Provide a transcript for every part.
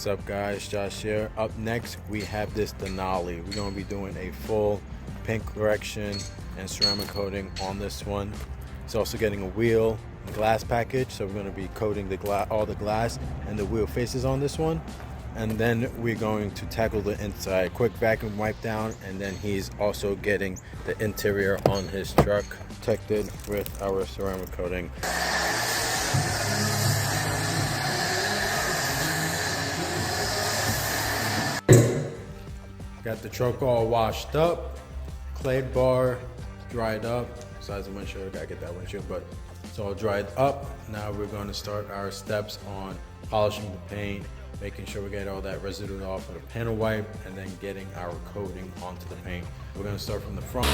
What's up guys, Josh here. Up next we have this Denali. We're going to be doing a full paint correction and ceramic coating on this one. It's also getting a wheel and glass package, so we're going to be coating the all the glass and the wheel faces on this one. And then we're going to tackle the inside, quick vacuum wipe down, and then he's also getting the interior on his truck protected with our ceramic coating. Got the truck all washed up, clay bar dried up. Besides the windshield, I gotta get that windshield, but it's all dried up. Now we're going to start our steps on polishing the paint, making sure we get all that residue off of the panel wipe, and then getting our coating onto the paint. We're going to start from the front.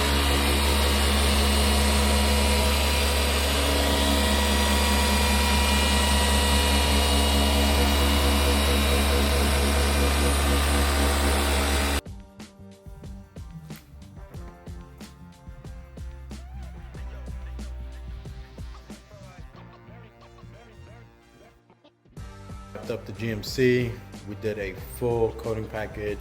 Wrapped up the GMC. We did a full coating package.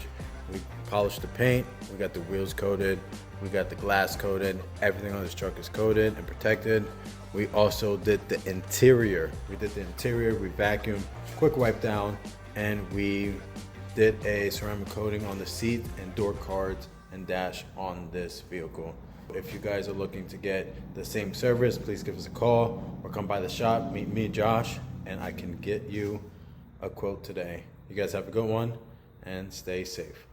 We polished the paint. We got the wheels coated. We got the glass coated. Everything on this truck is coated and protected. We also did the interior. We vacuumed, quick wipe down, and we did a ceramic coating on the seat and door cards and dash on this vehicle. If you guys are looking to get the same service, please give us a call or come by the shop, meet me, Josh, and I can get you a quote today. You guys have a good one and stay safe.